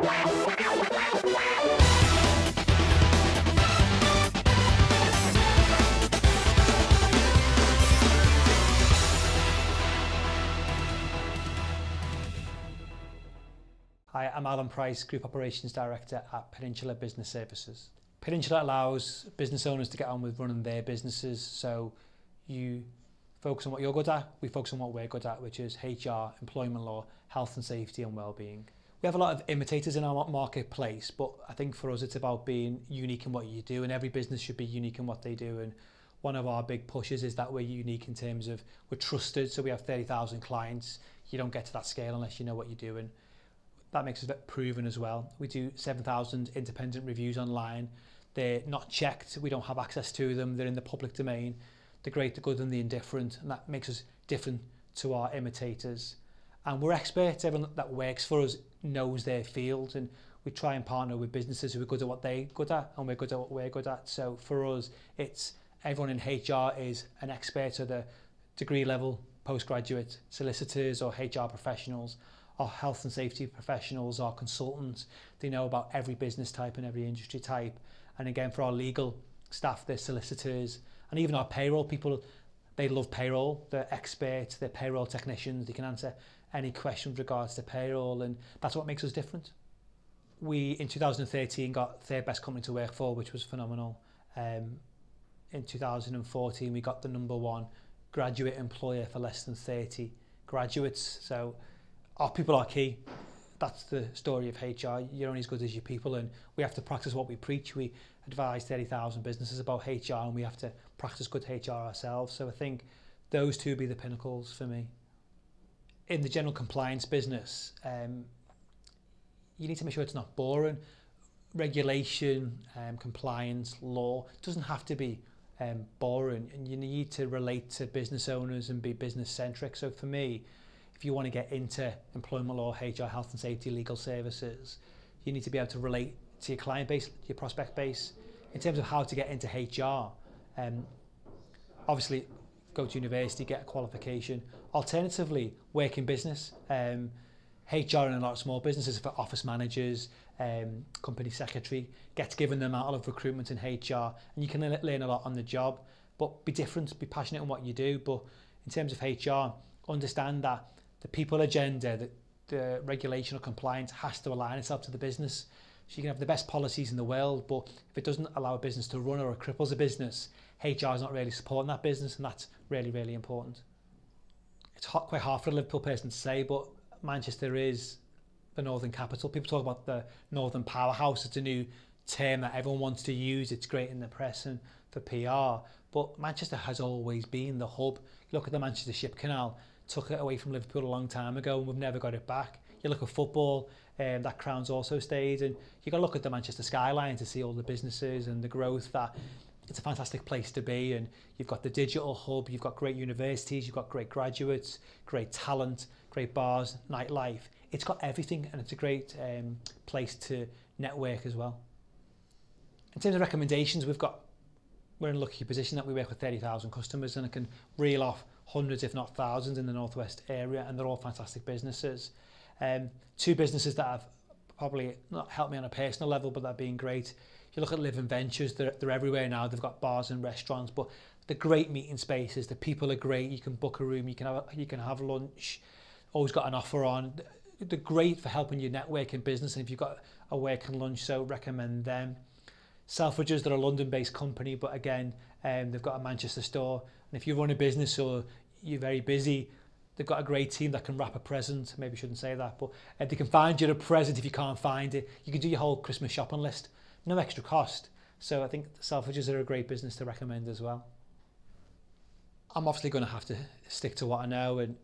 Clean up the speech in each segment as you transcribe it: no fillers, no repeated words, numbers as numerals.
Hi, I'm Alan Price, Group Operations Director at Peninsula Business Services. Peninsula allows business owners to get on with running their businesses, so you focus on what you're good at, we focus on what we're good at, which is HR, employment law, health and safety and well-being. We have a lot of imitators in our marketplace, but I think for us it's about being unique in what you do, and every business should be unique in what they do. And one of our big pushes is that we're unique in terms of we're trusted, so we have 30,000 clients. You don't get to that scale unless you know what you're doing. That makes us proven as well. We do 7,000 independent reviews online. They're not checked, we don't have access to them, they're in the public domain. The great, the good and the indifferent, and that makes us different to our imitators. And we're experts, everyone that works for us knows their field, and we try and partner with businesses who are good at what they're good at, and we're good at what we're good at. So for us, it's everyone in HR is an expert at the degree level, postgraduate solicitors or HR professionals, our health and safety professionals, our consultants. They know about every business type and every industry type. And again, for our legal staff, they're solicitors, and even our payroll people, they love payroll. They're experts, they're payroll technicians. They can answer any question with regards to payroll, and that's what makes us different. We, in 2013, got third best company to work for, which was phenomenal. In 2014, we got the #1 graduate employer for less than 30 graduates. So our people are key. That's the story of HR. You're only as good as your people, and we have to practice what we preach. We advise 30,000 businesses about HR, and we have to practice good HR ourselves. So I think those two would be the pinnacles for me. In the general compliance business, you need to make sure it's not boring. Regulation, compliance, law doesn't have to be boring, and you need to relate to business owners and be business centric. So for me, if you want to get into employment law, HR, health and safety, legal services, you need to be able to relate to your client base, your prospect base. In terms of how to get into HR, obviously go to university, get a qualification. Alternatively, work in business. HR in a lot of small businesses for office managers, company secretary, gets given the amount of recruitment in HR, and you can learn a lot on the job, but be different, be passionate in what you do. But in terms of HR, understand that the people agenda, the regulation or compliance has to align itself to the business. So you can have the best policies in the world, but if it doesn't allow a business to run or it cripples a business, HR is not really supporting that business, and that's really, really important. It's quite hard for a Liverpool person to say, but Manchester is the northern capital. People talk about the northern powerhouse. It's a new term that everyone wants to use. It's great in the press and for PR, but Manchester has always been the hub. You look at the Manchester Ship Canal, took it away from Liverpool a long time ago, and we've never got it back. You look at football, that crown's also stayed, and you got to look at the Manchester skyline to see all the businesses and the growth. That it's a fantastic place to be, and you've got the digital hub, you've got great universities, you've got great graduates, great talent, great bars, nightlife. It's got everything, and it's a great place to network as well. In terms of recommendations, we're in a lucky position that we work with 30,000 customers, and I can reel off hundreds, if not thousands, in the Northwest area, and they're all fantastic businesses. Two businesses that have probably not helped me on a personal level, but they've been great. You look at Living Ventures, they're everywhere now. They've got bars and restaurants, but they're great meeting spaces. The people are great. You can book a room, you can have lunch. Always got an offer on. They're great for helping you network in business, and if you've got a working lunch, so recommend them. Selfridges, they're a London-based company, but again, they've got a Manchester store. And if you run a business or you're very busy, they've got a great team that can wrap a present. Maybe I shouldn't say that, but they can find you a present if you can't find it. You can do your whole Christmas shopping list, no extra cost. So I think Selfridges are a great business to recommend as well. I'm obviously going to have to stick to what I know, and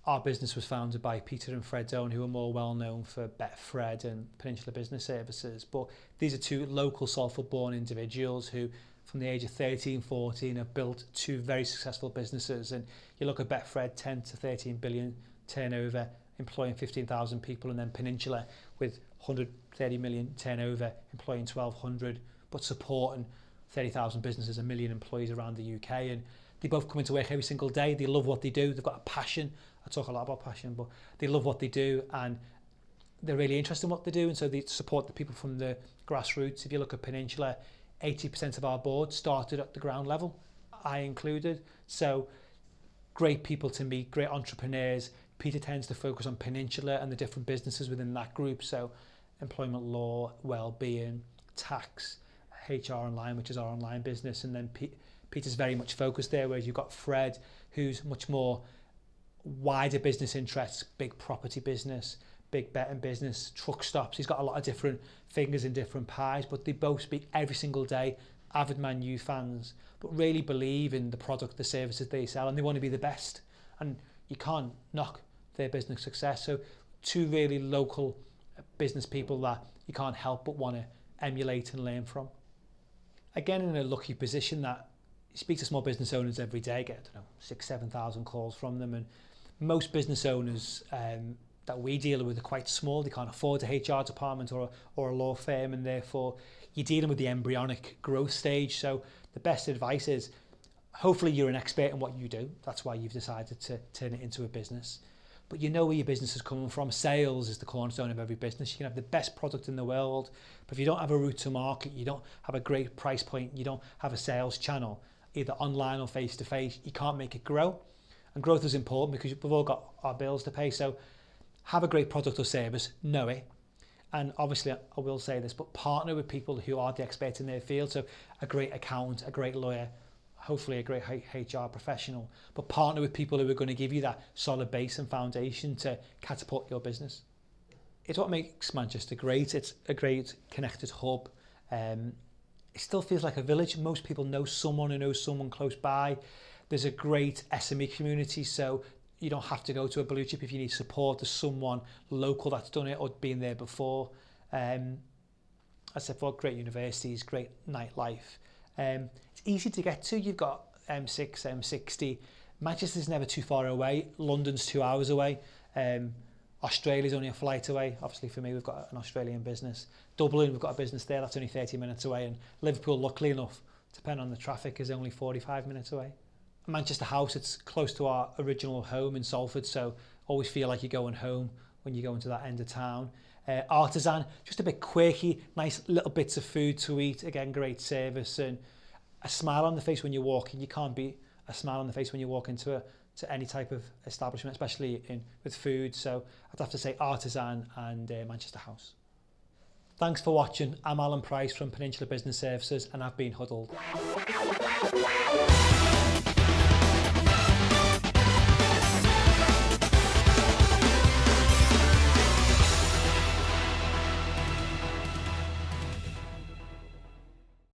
our business was founded by Peter and Fred Doan, who are more well known for Betfred and Peninsula Business Services. But these are two local Salford-born individuals who, from the age of 13, 14, have built two very successful businesses. And you look at Betfred, 10 to 13 billion turnover, employing 15,000 people, and then Peninsula with 130 million turnover, employing 1,200, but supporting 30,000 businesses, a million employees around the UK. And they both come into work every single day. They love what they do. They've got a passion. I talk a lot about passion, but they love what they do, and they're really interested in what they do, and so they support the people from the grassroots. If you look at Peninsula, 80% of our board started at the ground level, I included. So great people to meet, great entrepreneurs. Peter tends to focus on Peninsula and the different businesses within that group. So employment law, well-being, tax, HR Online, which is our online business. And then Peter's very much focused there, whereas you've got Fred, who's much more wider business interests, big property business, big betting business, truck stops. He's got a lot of different fingers in different pies, but they both speak every single day, avid Man U fans, but really believe in the product, the services they sell, and they want to be the best. And you can't knock their business success. So two really local business people that you can't help but want to emulate and learn from. Again, in a lucky position that you speak to small business owners every day, get 6,000-7,000 calls from them, and most business owners that we deal with are quite small. They can't afford a HR department or a law firm, and therefore you're dealing with the embryonic growth stage. So the best advice is, hopefully you're an expert in what you do. That's why you've decided to turn it into a business. But you know where your business is coming from. Sales is the cornerstone of every business. You can have the best product in the world, but if you don't have a route to market, you don't have a great price point, you don't have a sales channel, either online or face-to-face, you can't make it grow. And growth is important because we've all got our bills to pay. So have a great product or service, know it. And obviously, I will say this, but partner with people who are the experts in their field. So a great accountant, a great lawyer, hopefully a great HR professional, but partner with people who are going to give you that solid base and foundation to catapult your business. It's what makes Manchester great. It's a great connected hub. It still feels like a village. Most people know someone who knows someone close by. There's a great SME community, so you don't have to go to a blue chip if you need support. There's someone local that's done it or been there before. As I said before, great universities, great nightlife. It's easy to get to. You've got M6, M60. Manchester's never too far away. London's 2 hours away. Australia's only a flight away. Obviously for me, we've got an Australian business. Dublin, we've got a business there. That's only 30 minutes away. And Liverpool, luckily enough, depending on the traffic, is only 45 minutes away. Manchester House, it's close to our original home in Salford, so always feel like you're going home when you go into that end of town. Artisan, just a bit quirky, nice little bits of food to eat, again, great service, and a smile on the face when you're walking. You can't beat a smile on the face when you walk into any type of establishment, especially with food. So I'd have to say Artisan and Manchester House. Thanks for watching. I'm Alan Price from Peninsula Business Services, and I've been Huddled.